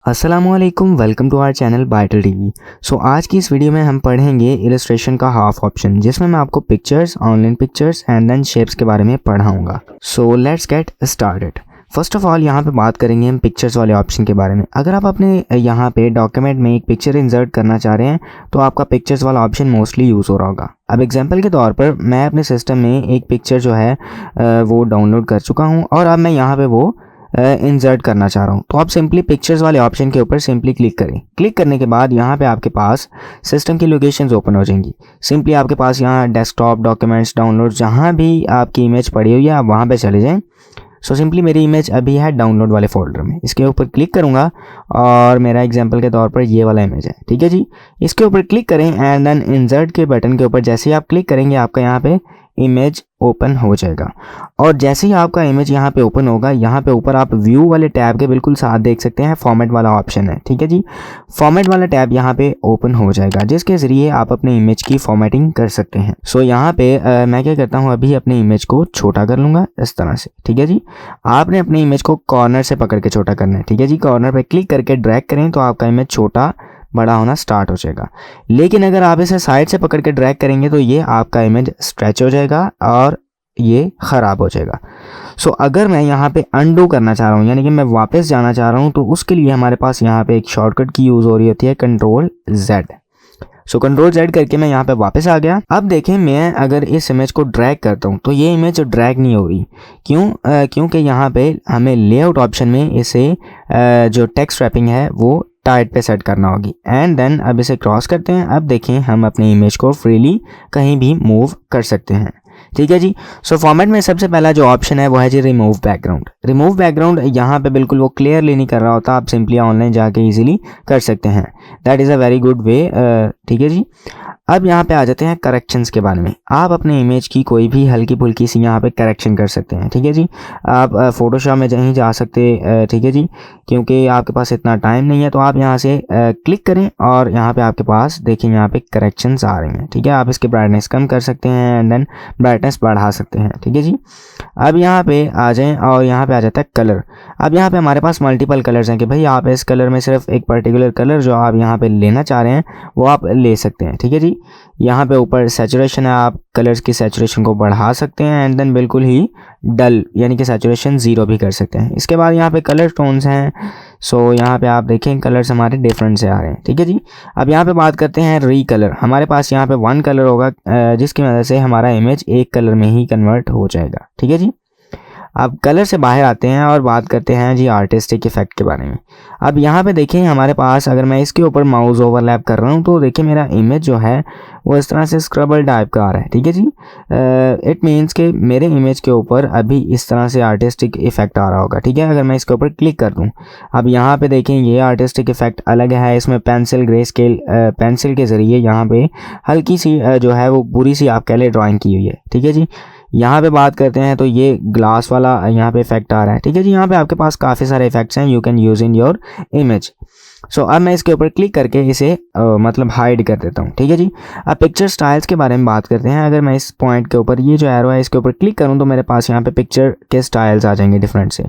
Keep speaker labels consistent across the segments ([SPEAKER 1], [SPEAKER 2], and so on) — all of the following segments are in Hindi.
[SPEAKER 1] अस्सलामुअलैकुम, वेलकम टू आवर चैनल बाइटल टीवी। आज की इस वीडियो में हम पढ़ेंगे इलस्ट्रेशन का हाफ ऑप्शन, जिसमें मैं आपको pictures, online pictures and then shapes के बारे में पढ़ाऊंगा। Let's get started. First of all यहाँ पे बात करेंगे हम पिक्चर्स वाले ऑप्शन के बारे में। अगर आप अपने यहाँ पे डॉक्यूमेंट में एक पिक्चर इंसर्ट करना चाह रहे हैं तो आपका पिक्चर्स वाला ऑप्शन मोस्टली यूज़ हो रहा होगा। अब एग्जांपल के तौर पर मैं अपने सिस्टम में एक पिक्चर जो है वो डाउनलोड कर चुका हूँ और अब मैं यहाँ पे वो इंसर्ट करना चाह रहा हूँ। तो आप सिंपली पिक्चर्स वाले ऑप्शन के ऊपर सिंपली क्लिक करें। क्लिक करने के बाद यहाँ पे आपके पास सिस्टम की लोकेशंस ओपन हो जाएंगी। सिंपली आपके पास यहाँ डेस्कटॉप, डॉक्यूमेंट्स, डाउनलोड, जहाँ भी आपकी इमेज पड़ी हुई है आप वहाँ पे चले जाएं। सिंपली मेरी इमेज अभी है डाउनलोड वाले फोल्डर में। इसके ऊपर क्लिक करूँगा और मेरा एग्जांपल के तौर पर ये वाला इमेज है, ठीक है जी। इसके ऊपर क्लिक करें एंड देन इंसर्ट के बटन के ऊपर जैसे ही आप क्लिक करेंगे आपका यहाँ पे इमेज ओपन हो जाएगा। और जैसे ही आपका इमेज यहाँ पे ओपन होगा, यहाँ पे ऊपर आप व्यू वाले टैब के बिल्कुल साथ देख सकते हैं फॉर्मेट वाला ऑप्शन है, ठीक है जी। फॉर्मेट वाला टैब यहाँ पे ओपन हो जाएगा, जिसके ज़रिए आप अपने इमेज की फॉर्मेटिंग कर सकते हैं। यहाँ पे मैं क्या करता हूँ, अभी अपने इमेज को छोटा कर लूँगा इस तरह से, ठीक है जी। आपने अपनी इमेज को कॉर्नर से पकड़ के छोटा करना है, ठीक है जी। कॉर्नर पर क्लिक करके ड्रैग करें तो आपका इमेज छोटा बड़ा होना स्टार्ट हो जाएगा। लेकिन अगर आप इसे साइड से पकड़ के ड्रैग करेंगे तो ये आपका इमेज स्ट्रेच हो जाएगा और ये ख़राब हो जाएगा। अगर मैं यहाँ पे अंडू करना चाह रहा हूँ, यानी कि मैं वापस जाना चाह रहा हूँ, तो उसके लिए हमारे पास यहाँ पे एक शॉर्टकट की यूज़ हो रही होती है कंट्रोल Z। कंट्रोल Z करके मैं यहाँ पे वापस आ गया। अब देखें, मैं अगर इस इमेज को ड्रैग करता हूँ तो ये इमेज ड्रैग नहीं हो रही। क्योंकि यहाँ पे हमें लेआउट ऑप्शन में इसे जो टेक्स्ट रैपिंग है वो टाइट पे सेट करना होगी। एंड देन अब इसे क्रॉस करते हैं। अब देखें, हम अपनी इमेज को फ्रीली कहीं भी मूव कर सकते हैं, ठीक है जी। फॉर्मेट में सबसे पहला जो ऑप्शन है वो है जी रिमूव बैकग्राउंड। रिमूव बैकग्राउंड यहाँ पे बिल्कुल वो क्लियरली नहीं कर रहा होता, आप सिंपली ऑनलाइन जाके इजीली कर सकते हैं। That is a very good way, ठीक है जी। अब यहाँ पे आ जाते हैं करेक्शंस के बारे में। आप अपने इमेज की कोई भी हल्की फुल्की सी यहाँ पे करेक्शन कर सकते हैं, ठीक है जी। आप फोटोशॉप में नहीं जा सकते, ठीक है जी, क्योंकि आपके पास इतना टाइम नहीं है। तो आप यहाँ से क्लिक करें और यहाँ पे आपके पास देखिए यहाँ पे करेक्शंस आ रही हैं, ठीक है। आप इसकी ब्राइटनेस कम कर सकते हैं एंड देन ब्राइटनेस बढ़ा सकते हैं, ठीक है जी। अब यहाँ पे आ जाएँ और यहाँ पे आ जाता है कलर। अब यहाँ पे हमारे पास मल्टीपल कलर्स हैं कि भाई आप इस कलर में सिर्फ एक पर्टिकुलर कलर जो आप यहाँ पे लेना चाह रहे हैं वो आप ले सकते हैं, ठीक है जी। यहाँ पे ऊपर सैचुरेशन है, आप कलर्स की सैचुरेशन को बढ़ा सकते हैं एंड देन बिल्कुल ही डल यानी कि सैचुरेशन 0 भी कर सकते हैं। इसके बाद यहाँ पे कलर टोन्स हैं। यहाँ पे आप देखें कलर्स हमारे डिफरेंट से आ रहे हैं, ठीक है जी। अब यहाँ पे बात करते हैं री कलर। हमारे पास यहाँ पे 1 कलर होगा, जिसकी वजह से हमारा इमेज एक कलर में ही कन्वर्ट हो जाएगा, ठीक है जी। अब कलर से बाहर आते हैं और बात करते हैं जी आर्टिस्टिक इफेक्ट के बारे में। अब यहाँ पे देखें हमारे पास अगर मैं इसके ऊपर माउस ओवरलैप कर रहा हूँ तो देखिए मेरा इमेज जो है वो इस तरह से स्क्रबल टाइप का आ रहा है, ठीक है जी। इट मीन्स कि मेरे इमेज के ऊपर अभी इस तरह से आर्टिस्टिक इफेक्ट आ रहा होगा, ठीक है। अगर मैं इसके ऊपर क्लिक कर दूँ, अब यहाँ पे देखें ये आर्टिस्टिक इफेक्ट अलग है। इसमें पेंसिल ग्रे स्केल पेंसिल के ज़रिए यहाँ पे हल्की सी जो है वो बुरी सी आप कह लें ड्राइंग की हुई है, ठीक है जी। यहाँ पे बात करते हैं तो ये ग्लास वाला यहाँ पे इफेक्ट आ रहा है, ठीक है जी। यहाँ पे आपके पास काफ़ी सारे इफेक्ट्स हैं, you can use in your image. अब मैं इसके ऊपर क्लिक करके इसे मतलब हाइड कर देता हूँ, ठीक है जी। अब पिक्चर स्टाइल्स के बारे में बात करते हैं। अगर मैं इस पॉइंट के ऊपर ये जो एरो है इसके ऊपर क्लिक करूँ तो मेरे पास यहाँ पे पिक्चर के स्टाइल्स आ जाएंगे डिफरेंट से।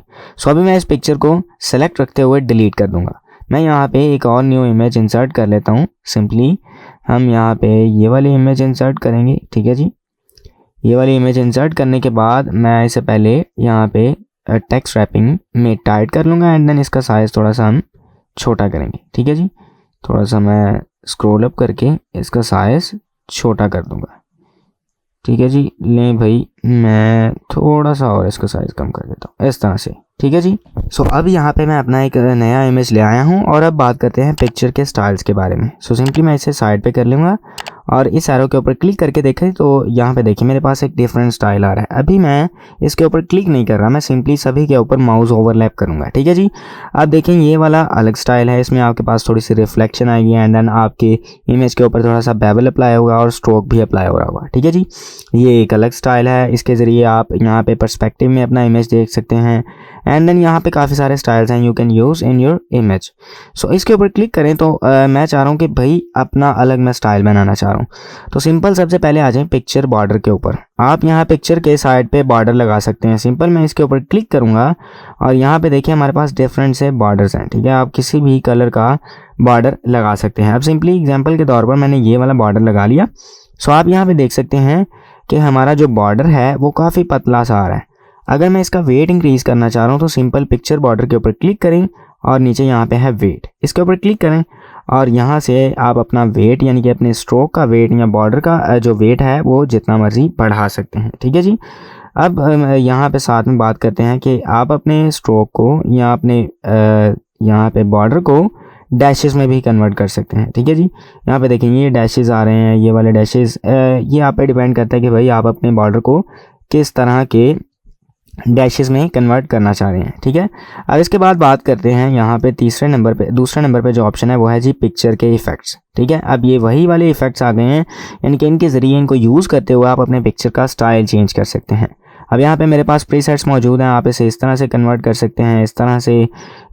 [SPEAKER 1] अभी मैं इस पिक्चर को सेलेक्ट रखते हुए डिलीट कर दूँगा। मैं यहाँ पे एक और न्यू इमेज इंसर्ट कर लेता हूँ। सिंपली हम यहाँ पे ये वाली इमेज इंसर्ट करेंगे, ठीक है जी। ये वाली इमेज इंसर्ट करने के बाद मैं इसे पहले यहाँ पे टेक्स्ट रैपिंग में टाइट कर लूँगा एंड देन इसका साइज़ थोड़ा सा हम छोटा करेंगे, ठीक है जी। थोड़ा सा मैं स्क्रॉल अप करके इसका साइज़ छोटा कर दूँगा, ठीक है जी। लें भाई, मैं थोड़ा सा और इसका साइज़ कम कर देता हूँ इस तरह से, ठीक है जी। अब यहाँ पे मैं अपना एक नया इमेज ले आया हूँ और अब बात करते हैं पिक्चर के स्टाइल्स के बारे में। सिंपली मैं इसे साइड पे कर लूँगा और इस एरो के ऊपर क्लिक करके देखें तो यहाँ पे देखिए मेरे पास एक डिफरेंट स्टाइल आ रहा है। अभी मैं इसके ऊपर क्लिक नहीं कर रहा, मैं सिंपली सभी के ऊपर माउस ओवरलैप करूँगा, ठीक है जी। अब देखें ये वाला अलग स्टाइल है, इसमें आपके पास थोड़ी सी रिफ्लेक्शन आएगी एंड देन आपके इमेज के ऊपर थोड़ा सा बेवल अप्लाई होगा और स्ट्रोक भी अप्लाई हो रहा होगा, ठीक है जी। ये एक अलग स्टाइल है। है, इसके ज़रिए आप यहाँ पे पर्सपेक्टिव में अपना इमेज देख सकते हैं। एंड देन यहाँ पे काफ़ी सारे स्टाइल्स हैं you can use in your image. So इसके ऊपर क्लिक करें तो मैं चाह रहा हूँ कि भाई अपना अलग मैं स्टाइल बनाना चाह रहा हूँ। तो सिंपल सबसे पहले आ जाएं पिक्चर बॉर्डर के ऊपर। आप यहाँ पिक्चर के साइड पे बॉर्डर लगा सकते हैं। सिंपल मैं इसके ऊपर क्लिक करूँगा और यहाँ पे देखिए हमारे पास डिफरेंट से बॉर्डर्स हैं, ठीक है। आप किसी भी कलर का बॉर्डर लगा सकते हैं। अब सिंपली एग्जांपल के तौर पर मैंने ये वाला बॉर्डर लगा लिया। सो आप यहाँ पे देख सकते हैं कि हमारा जो बॉर्डर है वो काफ़ी पतला सा आ रहा है। अगर मैं इसका वेट इंक्रीज़ करना चाह रहा हूँ तो सिंपल पिक्चर बॉर्डर के ऊपर क्लिक करें और नीचे यहाँ पे है वेट, इसके ऊपर क्लिक करें और यहाँ से आप अपना वेट यानी कि अपने स्ट्रोक का वेट या बॉर्डर का जो वेट है वो जितना मर्जी बढ़ा सकते हैं, ठीक है जी। अब यहाँ पे साथ में बात करते हैं कि आप अपने स्ट्रोक को या अपने यहाँ पे बॉर्डर को डैशेस में भी कन्वर्ट कर सकते हैं, ठीक है जी। यहाँ पे देखेंगे ये डैशेस आ रहे हैं, ये वाले डैशेस, ये आप पे डिपेंड करता है कि भाई आप अपने बॉर्डर को किस तरह के डैशेस में कन्वर्ट करना चाह रहे हैं, ठीक है। अब इसके बाद बात करते हैं यहाँ पे दूसरे नंबर पे जो ऑप्शन है वो है जी पिक्चर के इफ़ेक्ट्स, ठीक है। अब ये वही वाले इफ़ेक्ट्स आ गए हैं, यानी कि इनके ज़रिए इनको यूज़ करते हुए आप अपने पिक्चर का स्टाइल चेंज कर सकते हैं। अब यहाँ पे मेरे पास प्रीसेट्स मौजूद हैं, आप इसे इस तरह से कन्वर्ट कर सकते हैं, इस तरह से,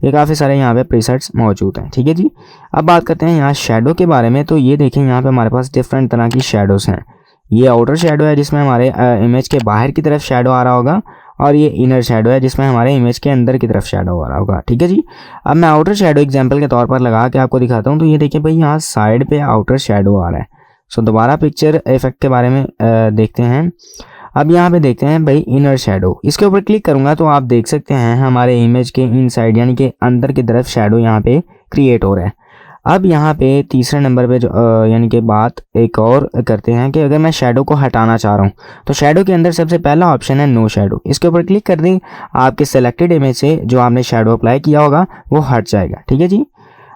[SPEAKER 1] ये काफ़ी सारे यहाँ पे प्रीसेट्स मौजूद हैं, ठीक है जी। अब बात करते हैं यहाँ शेडो के बारे में। तो ये देखें यहाँ पे हमारे पास डिफरेंट तरह की शेडोज़ हैं। ये आउटर शेडो है जिसमें हमारे इमेज के बाहर की तरफ शेडो आ रहा होगा, और ये इनर शेडो है जिसमें हमारे इमेज के अंदर की तरफ शेडो आ रहा होगा, ठीक है जी। अब मैं आउटर शेडो एग्जांपल के तौर पर लगा के आपको दिखाता हूँ। तो ये देखिए भाई यहाँ साइड पे आउटर शेडो आ रहा है। सो दोबारा पिक्चर इफेक्ट के बारे में देखते हैं। अब यहाँ पे देखते हैं भाई इनर शेडो, इसके ऊपर क्लिक करूँगा तो आप देख सकते हैं हमारे इमेज के इनसाइड यानी कि अंदर की तरफ शेडो यहाँ पे क्रिएट हो रहा है। अब यहाँ पे तीसरे नंबर पे जो यानी कि बात एक और करते हैं कि अगर मैं शेडो को हटाना चाह रहा हूँ तो शेडो के अंदर सबसे पहला ऑप्शन है नो शेडो, इसके ऊपर क्लिक कर दें, आपके सेलेक्टेड इमेज से जो आपने शेडो अप्लाई किया होगा वो हट जाएगा, ठीक है जी।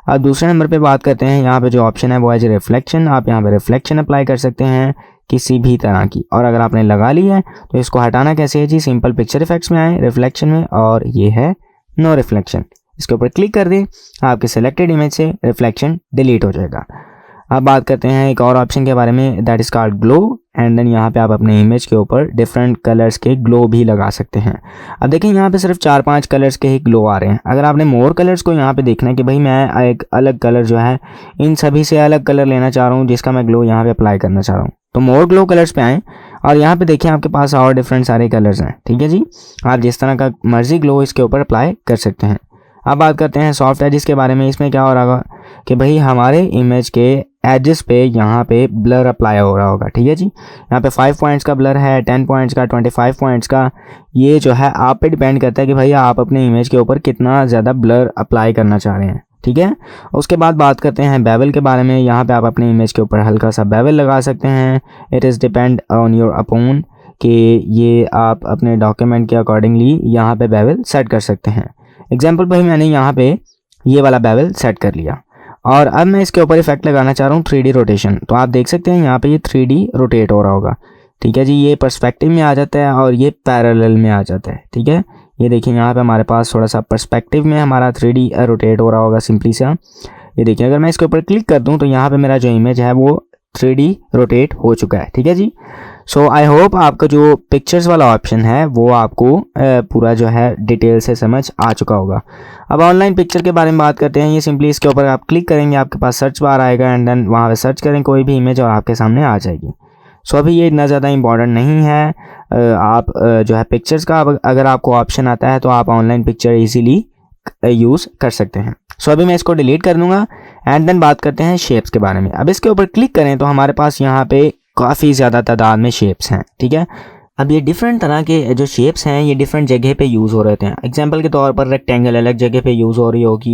[SPEAKER 1] अब दूसरे नंबर पे बात करते हैं, यहाँ पे जो ऑप्शन है वो है जी रिफ्लेक्शन। आप यहाँ पे रिफ्लेक्शन अप्लाई कर सकते हैं किसी भी तरह की, और अगर आपने लगा ली है तो इसको हटाना कैसे है जी, सिंपल पिक्चर इफेक्ट्स में आए, रिफ्लेक्शन में, और ये है नो रिफ्लेक्शन, इसके ऊपर क्लिक कर दें, आपके सेलेक्टेड इमेज से रिफ्लेक्शन डिलीट हो जाएगा। अब बात करते हैं एक और ऑप्शन के बारे में, that is called glow. And then यहाँ पे आप अपने इमेज के ऊपर डिफरेंट कलर्स के ग्लो भी लगा सकते हैं। अब देखें यहाँ पे सिर्फ 4-5 कलर्स के ही ग्लो आ रहे हैं। अगर आपने मोर कलर्स को यहाँ पे देखना है कि भाई मैं एक अलग कलर जो है इन सभी से अलग कलर लेना चाह रहा हूँ जिसका मैं ग्लो यहाँ पे अप्लाई करना चाह रहा हूँ, तो मोर ग्लो कलर्स पे आएँ और यहाँ पे देखिए आपके पास और डिफरेंट सारे कलर्स हैं, ठीक है जी। आप जिस तरह का मर्जी ग्लो इसके ऊपर अप्लाई कर सकते हैं। अब बात करते हैं सॉफ्ट एजेस के बारे में। इसमें क्या हो रहा होगा कि भाई हमारे इमेज के एजेस पे यहाँ पे ब्लर अप्लाई हो रहा होगा, ठीक है जी। यहाँ पे 5 पॉइंट्स का ब्लर है, 10 पॉइंट्स का, 25 पॉइंट्स का। ये जो है आप पे डिपेंड करता है कि भाई आप अपने इमेज के ऊपर कितना ज़्यादा ब्लर अप्लाई करना चाह रहे हैं, ठीक है। उसके बाद बात करते हैं बेवल के बारे में। यहाँ पे आप अपने इमेज के ऊपर हल्का सा बेवल लगा सकते हैं। It is depend on your upon कि ये आप अपने डॉक्यूमेंट के अकॉर्डिंगली यहाँ पे बेवल सेट कर सकते हैं। एग्जाम्पल भाई मैंने यहाँ पे ये वाला बेवल सेट कर लिया और अब मैं इसके ऊपर इफेक्ट लगाना चाह रहा हूँ 3D रोटेशन। तो आप देख सकते हैं यहाँ पे ये 3D रोटेट हो रहा होगा, ठीक है जी। ये पर्सपेक्टिव में आ जाता है और ये पैरेलल में आ जाता है, ठीक है। ये देखिए यहाँ पे हमारे पास थोड़ा सा पर्सपेक्टिव में हमारा 3D रोटेट हो रहा होगा सिंपली सा। ये देखिए अगर मैं इसके ऊपर क्लिक कर दूँ तो यहाँ पर मेरा जो इमेज है वो 3D रोटेट हो चुका है, ठीक है जी। सो आई होप आपका जो पिक्चर्स वाला ऑप्शन है वो आपको पूरा जो है डिटेल से समझ आ चुका होगा। अब ऑनलाइन पिक्चर के बारे में बात करते हैं। ये सिंपली इसके ऊपर आप क्लिक करेंगे, आपके पास सर्च बार आएगा एंड देन वहाँ पे सर्च करें कोई भी इमेज और आपके सामने आ जाएगी। सो अभी ये इतना ज़्यादा इंपॉर्टेंट नहीं है। आप जो है पिक्चर्स का अगर आपको ऑप्शन आता है तो आप ऑनलाइन पिक्चर ईजीली यूज़ कर सकते हैं। सो अभी मैं इसको डिलीट कर दूँगा एंड देन बात करते हैं शेप्स के बारे में। अब इसके ऊपर क्लिक करें तो हमारे पास यहाँ पे काफ़ी ज़्यादा तादाद में शेप्स हैं, ठीक है। अब ये डिफरेंट तरह के जो शेप्स हैं ये डिफरेंट जगह पे यूज़ हो रहे हैं। एग्जांपल के तौर पर रेक्टेंगल अलग जगह पे यूज़ हो रही होगी,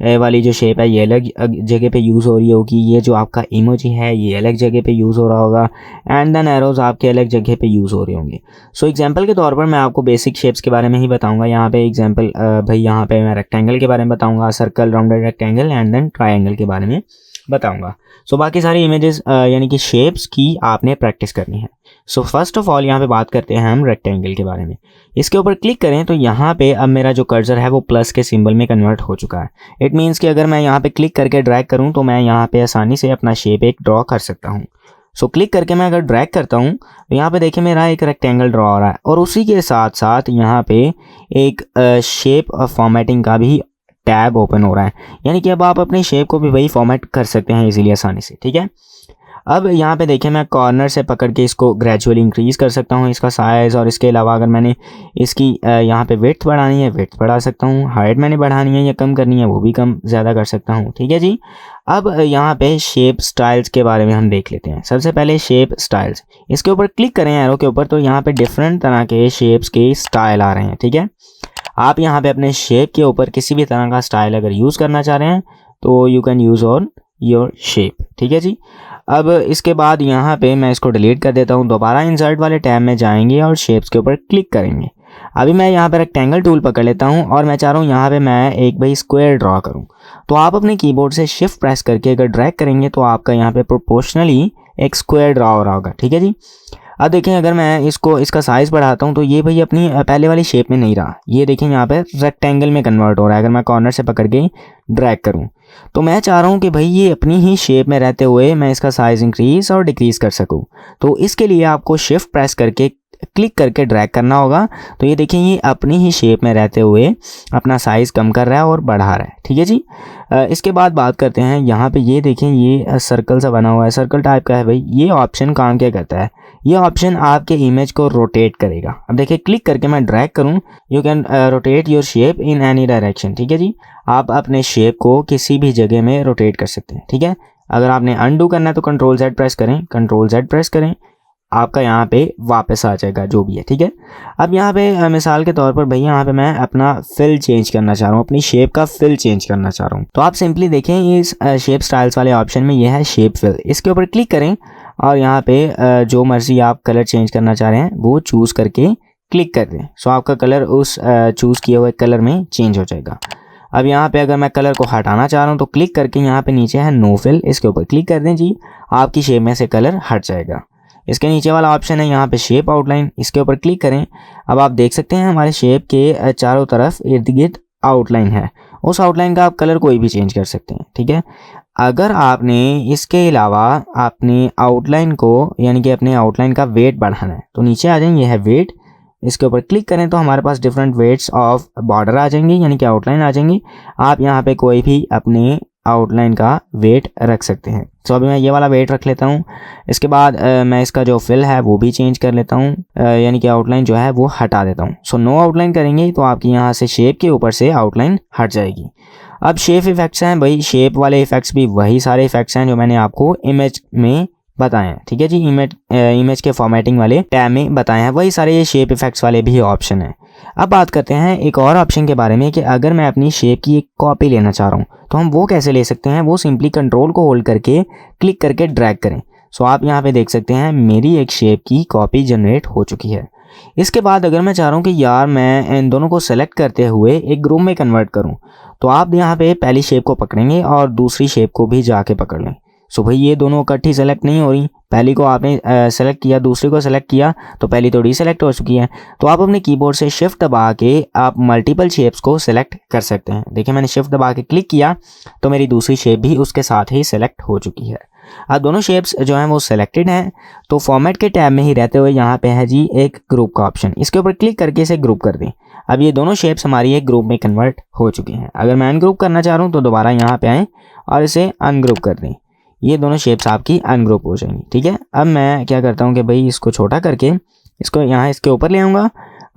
[SPEAKER 1] ये वाली जो शेप है ये अलग जगह पे यूज़ हो रही होगी, ये जो आपका इमोजी है ये अलग जगह पे यूज़ हो रहा होगा एंड देन एरोज़ आपके अलग जगह पे यूज़ हो रहे होंगे। सो एग्जांपल के तौर पर मैं आपको बेसिक शेप्स के बारे में ही बताऊँगा। यहाँ पे एग्जाम्पल भाई यहाँ पे मैं रेक्टेंगल के बारे में बताऊँगा, circle, rounded rectangle and then triangle के बारे में बताऊँगा। सो बाकी सारी इमेजेस यानी कि शेप्स की आपने प्रैक्टिस करनी है। सो फर्स्ट ऑफ ऑल यहाँ पे बात करते हैं हम रेक्टेंगल के बारे में। इसके ऊपर क्लिक करें तो यहाँ पे अब मेरा जो कर्सर है वो प्लस के सिंबल में कन्वर्ट हो चुका है। इट मीन्स कि अगर मैं यहाँ पे क्लिक करके ड्रैग करूँ तो मैं यहाँ पे आसानी से अपना शेप एक ड्रॉ कर सकता हूँ। सो क्लिक करके मैं अगर ड्रैग करता हूँ तो यहाँ पे देखिए मेरा एक रेक्टेंगल ड्रॉ हो रहा है और उसी के साथ साथ यहाँ पे एक शेप फॉर्मेटिंग का भी टैब ओपन हो रहा है, यानी कि अब आप अपनी शेप को भी वही फॉर्मेट कर सकते हैं इजीली आसानी से। ठीक है, अब यहाँ पे देखिए मैं कॉर्नर से पकड़ के इसको ग्रेजुअली इंक्रीज़ कर सकता हूँ इसका साइज़, और इसके अलावा अगर मैंने इसकी यहाँ पे विड्थ बढ़ानी है विड्थ बढ़ा सकता हूँ, हाइट मैंने बढ़ानी है या कम करनी है वो भी कम ज़्यादा कर सकता हूँ। ठीक है जी, अब यहाँ पे शेप स्टाइल्स के बारे में हम देख लेते हैं। सबसे पहले शेप स्टाइल्स, इसके ऊपर क्लिक करें एरो के ऊपर तो यहाँ पे डिफरेंट तरह के शेप्स के स्टाइल आ रहे हैं। ठीक है, आप यहाँ पे अपने शेप के ऊपर किसी भी तरह का स्टाइल अगर यूज़ करना चाह रहे हैं तो you can use on your shape. ठीक है जी, अब इसके बाद यहाँ पे मैं इसको डिलीट कर देता हूँ। दोबारा इंसर्ट वाले टैब में जाएंगे और शेप्स के ऊपर क्लिक करेंगे। अभी मैं यहाँ पे रेक्टेंगल टूल पकड़ लेता हूँ और मैं चाह रहा हूँ यहाँ पे मैं एक भाई स्क्वायर ड्रॉ करूँ। तो आप अपने कीबोर्ड से शिफ्ट प्रेस करके अगर ड्रैग करेंगे तो आपका यहाँ पे प्रोपोर्शनली एक स्क्वायर ड्रॉ हो रहा होगा। ठीक है जी, अब देखें अगर मैं इसका साइज़ बढ़ाता हूँ तो ये भाई अपनी पहले वाली शेप में नहीं रहा, ये देखें यहाँ पे रेक्टेंगल में कन्वर्ट हो रहा है। अगर मैं कॉर्नर से पकड़ के ड्रैग करूँ तो मैं चाह रहा हूँ कि भाई ये अपनी ही शेप में रहते हुए मैं इसका साइज़ इंक्रीज़ और डिक्रीज़ कर सकूँ। तो इसके लिए आपको शिफ्ट प्रेस करके क्लिक करके ड्रैग करना होगा। तो ये देखें ये अपनी ही शेप में रहते हुए अपना साइज़ कम कर रहा है और बढ़ा रहा है। ठीक है जी, इसके बाद बात करते हैं यहाँ पे ये देखें ये सर्कल सा बना हुआ है, सर्कल टाइप का है भाई। ये ऑप्शन काम क्या करता है, ये ऑप्शन आपके इमेज को रोटेट करेगा। अब देखिए क्लिक करके मैं ड्रैग करूँ, you can rotate your shape in any direction. ठीक है जी, आप अपने शेप को किसी भी जगह में रोटेट कर सकते हैं। ठीक है, अगर आपने अनडू करना है तो कंट्रोल Z प्रेस करें, कंट्रोल Z प्रेस करें, आपका यहाँ पे वापस आ जाएगा जो भी है। ठीक है, अब यहाँ पे मिसाल के तौर पर भैया यहाँ पे मैं अपना फिल चेंज करना चाह रहा हूँ, अपनी शेप का फिल चेंज करना चाह रहा हूँ। तो आप सिंपली देखें इस शेप स्टाइल्स वाले ऑप्शन में ये है शेप फिल, इसके ऊपर क्लिक करें और यहाँ पे जो मर्जी आप कलर चेंज करना चाह रहे हैं वो चूज़ करके क्लिक कर दें। सो आपका कलर उस चूज़ किए हुए कलर में चेंज हो जाएगा। अब यहाँ पे अगर मैं कलर को हटाना चाह रहा हूँ तो क्लिक करके यहाँ पे नीचे है नो फिल, इसके ऊपर क्लिक कर दें जी, आपकी शेप में से कलर हट जाएगा। इसके नीचे वाला ऑप्शन है यहाँ पे शेप आउटलाइन, इसके ऊपर क्लिक करें। अब आप देख सकते हैं हमारे शेप के चारों तरफ इर्द गिर्द आउटलाइन है, उस आउटलाइन का आप कलर कोई भी चेंज कर सकते हैं। ठीक है, अगर आपने इसके अलावा अपने आउटलाइन को यानी कि अपने आउटलाइन का वेट बढ़ाना है तो नीचे आ जाएंगे, है वेट, इसके ऊपर क्लिक करें तो हमारे पास डिफरेंट वेट्स ऑफ बॉर्डर आ जाएंगे यानी कि आउटलाइन आ जाएंगी। आप यहाँ पे कोई भी अपने आउटलाइन का वेट रख सकते हैं। तो अभी मैं ये वाला वेट रख लेता हूँ। इसके बाद मैं इसका जो फिल है वो भी चेंज कर लेता हूँ, यानी कि आउटलाइन जो है वो हटा देता हूँ। सो नो आउटलाइन करेंगे तो आपकी यहाँ से शेप के ऊपर से आउटलाइन हट जाएगी। अब शेप इफेक्ट्स हैं भाई, शेप वाले इफेक्ट्स भी वही सारे इफेक्ट्स हैं जो मैंने आपको इमेज में बताए हैं। ठीक है जी, इमेज के फॉर्मेटिंग वाले टैब में बताए हैं, वही सारे ये शेप इफेक्ट्स वाले भी ऑप्शन हैं। अब बात करते हैं एक और ऑप्शन के बारे में कि अगर मैं अपनी शेप की एक कॉपी लेना चाह रहा हूँ तो हम वो कैसे ले सकते हैं। वो सिंपली कंट्रोल को होल्ड करके क्लिक करके ड्रैग करें। सो आप यहाँ पे देख सकते हैं मेरी एक शेप की कॉपी जनरेट हो चुकी है। इसके बाद अगर मैं चाह रहा हूँ कि यार मैं इन दोनों को सेलेक्ट करते हुए एक ग्रुप में कन्वर्ट करूँ तो आप यहाँ पे पहली शेप को पकड़ेंगे और दूसरी शेप को भी जाके पकड़ लें। सो भाई ये दोनों इकट्ठी सेलेक्ट नहीं हो रही, पहली को आपने सेलेक्ट किया, दूसरी को सेलेक्ट किया तो पहली तो डीसेलेक्ट हो चुकी है। तो आप अपने कीबोर्ड से शिफ्ट दबा के आप मल्टीपल शेप्स को सेलेक्ट कर सकते हैं। देखिए मैंने शिफ्ट दबा के क्लिक किया तो मेरी दूसरी शेप भी उसके साथ ही सेलेक्ट हो चुकी है। अब दोनों शेप्स जो हैं वो सेलेक्टेड हैं तो फॉर्मेट के टैब में ही रहते हुए यहाँ पे है जी एक ग्रुप का ऑप्शन, इसके ऊपर क्लिक करके इसे ग्रुप कर दें। अब ये दोनों शेप्स हमारी एक ग्रुप में कन्वर्ट हो चुकी हैं। अगर मैं अनग्रुप करना चाह रहा हूँ तो दोबारा यहाँ पे आएँ और इसे अनग्रुप कर दें, ये दोनों शेप्स आपकी अनग्रुप हो जाएंगी। ठीक है, अब मैं क्या करता हूँ कि भाई इसको छोटा करके इसको यहाँ इसके ऊपर ले आऊँगा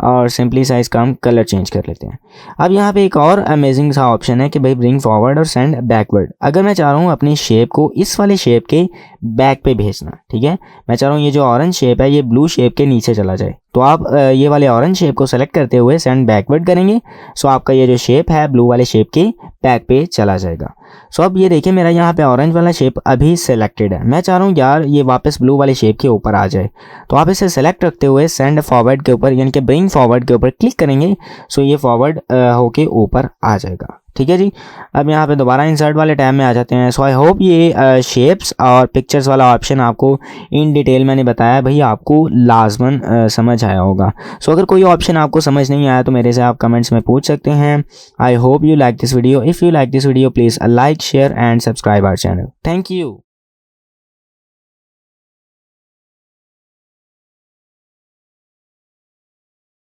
[SPEAKER 1] और सिंपली साइज का हम कलर चेंज कर लेते हैं। अब यहाँ पे एक और अमेजिंग सा ऑप्शन है कि भाई ब्रिंग फॉरवर्ड और सेंड बैकवर्ड। अगर मैं चाह रहा हूँ अपनी शेप को इस वाले शेप के बैक पे भेजना, ठीक है, मैं चाह रहा हूँ ये जो ऑरेंज शेप है ये ब्लू शेप के नीचे चला जाए तो आप ये वाले ऑरेंज शेप को सेलेक्ट करते हुए सेंड बैकवर्ड करेंगे। सो आपका ये जो शेप है ब्लू वाले शेप के बैक पे चला जाएगा। सो अब ये देखिए मेरा यहाँ पे ऑरेंज वाला शेप अभी सेलेक्टेड है, मैं चाह रहा हूँ यार ये वापस ब्लू वाले शेप के ऊपर आ जाए तो आप इसे सेलेक्ट रखते हुए सेंड फॉरवर्ड के ऊपर यानी कि ब्रिंग फॉरवर्ड के ऊपर क्लिक करेंगे। सो ये फॉरवर्ड होके ऊपर आ जाएगा। ठीक है जी, अब यहाँ पे दोबारा इंसर्ट वाले टैब में आ जाते हैं। सो आई होप ये शेप्स और पिक्चर्स वाला ऑप्शन आपको इन डिटेल मैंने बताया भाई आपको लाजमन समझ आया होगा। सो अगर कोई ऑप्शन आपको समझ नहीं आया तो मेरे से आप कमेंट्स में पूछ सकते हैं। I hope you like this video. If you like this video please like share and subscribe our channel. Thank you.